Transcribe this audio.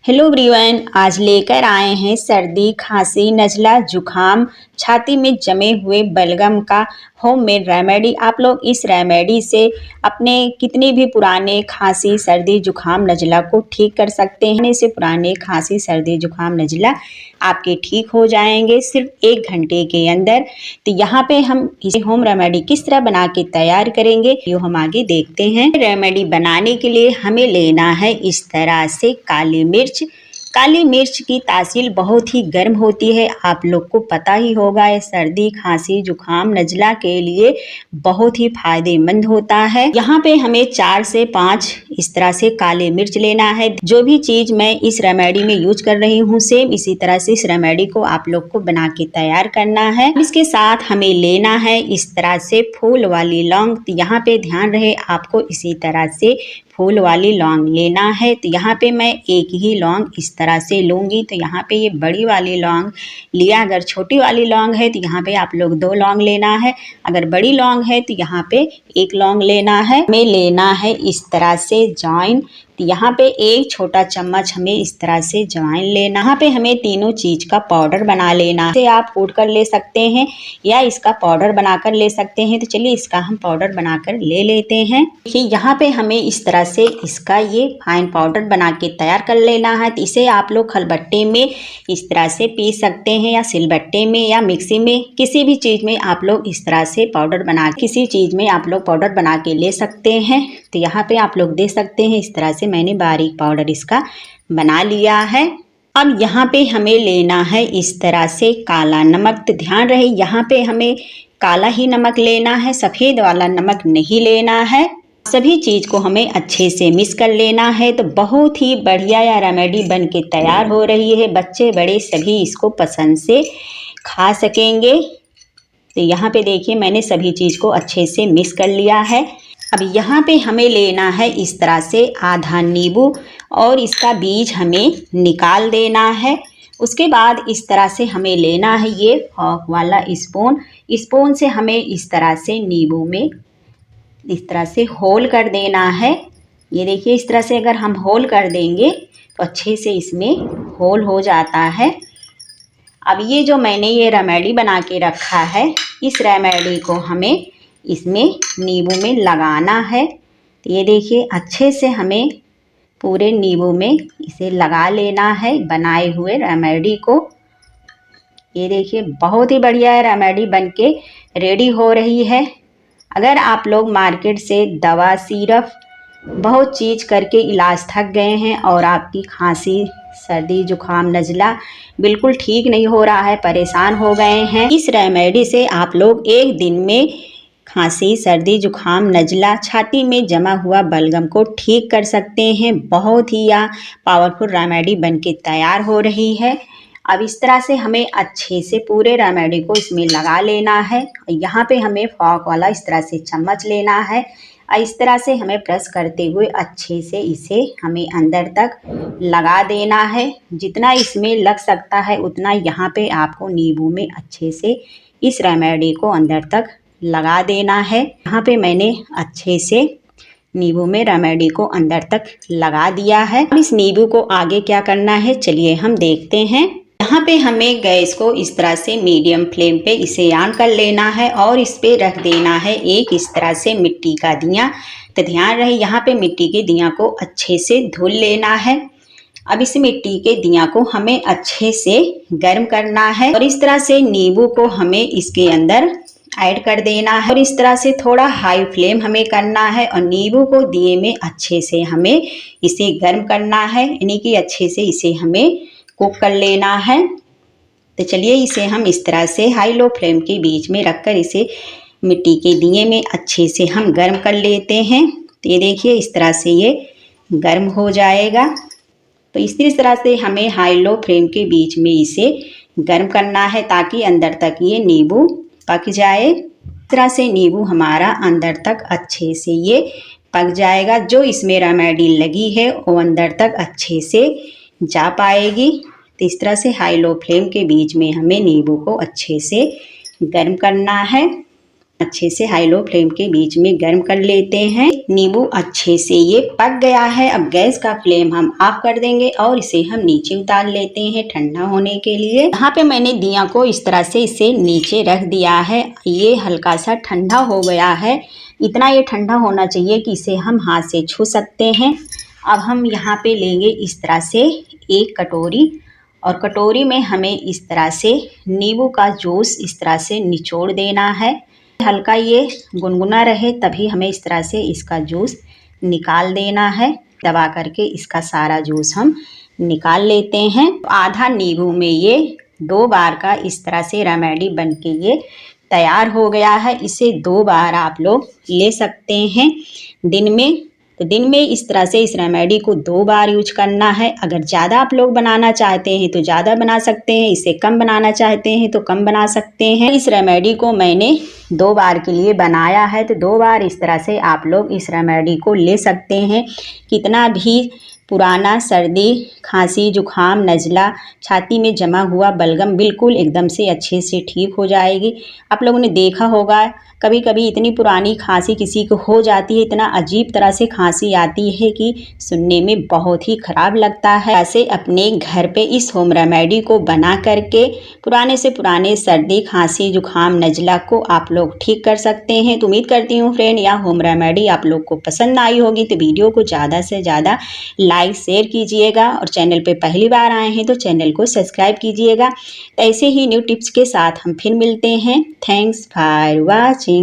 Hello everyone, आज लेकर आए हैं सर्दी, खांसी, नज़ला, जुखाम, छाती में जमे हुए बलगम का होममेड रेमेडी। आप लोग इस रेमेडी से अपने कितने भी पुराने खांसी, सर्दी, जुखाम, नज़ला को ठीक कर सकते हैं। इससे पुराने खांसी, सर्दी, जुखाम, नज़ला आपके ठीक हो जाएंगे सिर्फ 1 घंटे के अंदर। तो यहाँ पे हम इसे होम रेमेडी किस तरह बना के तैयार करेंगे ये हम आगे देखते हैं। रेमेडी बनाने के लिए हमें लेना है इस तरह से काली मिर्च। काली मिर्च की तासीर बहुत ही गर्म होती है, आप लोग को पता ही होगा। ये सर्दी, खांसी, जुखाम, नज़ला के लिए बहुत ही फायदेमंद होता है। यहाँ पे हमें 4 से 5 इस तरह से काले मिर्च लेना है। जो भी चीज़ मैं इस रेमेडी में यूज कर रही हूँ सेम इसी तरह से इस रेमेडी को आप लोग को बना के तैयार करना है। इसके साथ हमें लेना है इस तरह से फूल वाली लौंग। तो यहाँ पे ध्यान रहे आपको इसी तरह से फूल वाली लौंग लेना है। तो यहाँ पे मैं एक ही लौंग इस तरह से लूँगी। तो यहाँ पे ये बड़ी वाली लौंग लिया, अगर छोटी वाली लौंग है तो यहाँ पे आप लोग 2 लौंग लेना है, अगर बड़ी लौंग है तो यहाँ पे 1 लौंग लेना है। हमें लेना है इस तरह से अजवाइन। तो यहाँ पे 1 छोटा चम्मच हमें इस तरह से अजवाइन लेना। यहाँ पे हमें तीनों चीज का पाउडर बना लेना है। इसे आप कूट कर ले सकते हैं या इसका पाउडर बनाकर ले सकते हैं। तो चलिए इसका हम पाउडर बनाकर ले लेते हैं। देखिए यहाँ पे हमें इस तरह से इसका ये फाइन पाउडर बना के तैयार कर लेना है। तो इसे आप लोग खलबट्टे में इस तरह से पीस सकते हैं या सिलबट्टे में या मिक्सी में, किसी भी चीज़ में आप लोग इस तरह से पाउडर बना, किसी चीज़ में आप लोग पाउडर बना के ले सकते हैं। तो यहाँ पे आप लोग देख सकते हैं इस तरह से मैंने बारीक पाउडर इसका बना लिया है। अब यहाँ पे हमें लेना है इस तरह से काला नमक। तो ध्यान रहे यहाँ पे हमें काला ही नमक लेना है, सफ़ेद वाला नमक नहीं लेना है। सभी चीज़ को हमें अच्छे से मिक्स कर लेना है। तो बहुत ही बढ़िया यह रेमेडी बन के तैयार हो रही है। बच्चे बड़े सभी इसको पसंद से खा सकेंगे। तो यहाँ पे देखिए मैंने सभी चीज़ को अच्छे से मिक्स कर लिया है। अब यहाँ पे हमें लेना है इस तरह से आधा नींबू और इसका बीज हमें निकाल देना है। उसके बाद इस तरह से हमें लेना है ये फॉक वाला स्पून से हमें इस तरह से नींबू में इस तरह से होल कर देना है। ये देखिए इस तरह से अगर हम होल कर देंगे तो अच्छे से इसमें होल हो जाता है। अब ये जो मैंने ये रेमेडी बना के रखा है इस रेमेडी को हमें इसमें नींबू में लगाना है। तो ये देखिए अच्छे से हमें पूरे नींबू में इसे लगा लेना है बनाए हुए रेमेडी को। ये देखिए बहुत ही बढ़िया रेमेडी बनके रेडी हो रही है। अगर आप लोग मार्केट से दवा, सिरप, बहुत चीज़ करके इलाज थक गए हैं और आपकी खांसी, सर्दी, जुखाम, नज़ला बिल्कुल ठीक नहीं हो रहा है, परेशान हो गए हैं, इस रेमेडी से आप लोग 1 दिन में खांसी, सर्दी, जुखाम, नज़ला, छाती में जमा हुआ बलगम को ठीक कर सकते हैं। बहुत ही यह पावरफुल रेमेडी बनके तैयार हो रही है। अब इस तरह से हमें अच्छे से पूरे रेमेडी को इसमें लगा लेना है। यहाँ पे हमें फॉक वाला इस तरह से चम्मच लेना है और इस तरह से हमें प्रेस करते हुए अच्छे से इसे हमें अंदर तक लगा देना है। जितना इसमें लग सकता है उतना यहाँ पे आपको नींबू में अच्छे से इस रेमेडी को अंदर तक लगा देना है। यहाँ पे मैंने अच्छे से नींबू में रेमेडी को अंदर तक लगा दिया है। अब इस नींबू को आगे क्या करना है चलिए हम देखते हैं। यहाँ पे हमें गैस को इस तरह से मीडियम फ्लेम पे इसे ऑन कर लेना है और इस पे रख देना है एक इस तरह से मिट्टी का दिया। तो ध्यान रहे यहाँ पे मिट्टी के दिया को अच्छे से धुल लेना है। अब इस मिट्टी के दिया को हमें अच्छे से गर्म करना है और इस तरह से नींबू को हमें इसके अंदर ऐड कर देना है और इस तरह से थोड़ा हाई फ्लेम हमें करना है और नींबू को दिए में अच्छे से हमें इसे गर्म करना है, यानी कि अच्छे से इसे हमें कुक कर लेना है। तो चलिए इसे हम इस तरह से हाई लो फ्लेम के बीच में रखकर इसे मिट्टी के दिए में अच्छे से हम गर्म कर लेते हैं। तो ये देखिए इस तरह से ये गर्म हो जाएगा। तो इसी तरह से हमें हाई लो फ्लेम के बीच में इसे गर्म करना है ताकि अंदर तक ये नींबू पक जाए। इस तरह से नींबू हमारा अंदर तक अच्छे से ये पक जाएगा। जो इसमें रेमेडी लगी है वो अंदर तक अच्छे से जा पाएगी। तो इस तरह से हाई लो फ्लेम के बीच में हमें नींबू को अच्छे से गर्म करना है। अच्छे से हाई लो फ्लेम के बीच में गर्म कर लेते हैं। नींबू अच्छे से ये पक गया है। अब गैस का फ्लेम हम ऑफ कर देंगे और इसे हम नीचे उतार लेते हैं ठंडा होने के लिए। यहाँ पे मैंने दिया को इस तरह से इसे नीचे रख दिया है। ये हल्का सा ठंडा हो गया है। इतना ये ठंडा होना चाहिए कि इसे हम हाथ से छू सकते हैं। अब हम यहाँ पे लेंगे इस तरह से एक कटोरी और कटोरी में हमें इस तरह से नींबू का जूस इस तरह से निचोड़ देना है। हल्का ये गुनगुना रहे तभी हमें इस तरह से इसका जूस निकाल देना है। दबा करके इसका सारा जूस हम निकाल लेते हैं। आधा नींबू में ये 2 बार का इस तरह से रेमेडी बनके ये तैयार हो गया है। इसे 2 बार आप लोग ले सकते हैं दिन में। तो दिन में इस तरह से इस रेमेडी को 2 बार यूज करना है। अगर ज़्यादा आप लोग बनाना चाहते हैं तो ज़्यादा बना सकते हैं, इससे कम बनाना चाहते हैं तो कम बना सकते हैं। इस रेमेडी को मैंने 2 बार के लिए बनाया है, तो 2 बार इस तरह से आप लोग इस रेमेडी को ले सकते हैं। कितना भी पुराना सर्दी खांसी जुखाम नज़ला छाती में जमा हुआ बलगम बिल्कुल एकदम से अच्छे से ठीक हो जाएगी। आप लोगों ने देखा होगा कभी कभी इतनी पुरानी खांसी किसी को हो जाती है, इतना अजीब तरह से खांसी आती है कि सुनने में बहुत ही ख़राब लगता है। ऐसे अपने घर पे इस होम रेमेडी को बना करके पुराने से पुराने सर्दी खांसी जुखाम नज़ला को आप लोग ठीक कर सकते हैं। तो उम्मीद करती हूँ फ्रेंड यह होम रेमेडी आप लोग को पसंद आई होगी। तो वीडियो को ज़्यादा से ज़्यादा लाइक शेयर कीजिएगा और चैनल पे पहली बार आए हैं तो चैनल को सब्सक्राइब कीजिएगा। ऐसे ही न्यू टिप्स के साथ हम फिर मिलते हैं। Thanks for watching.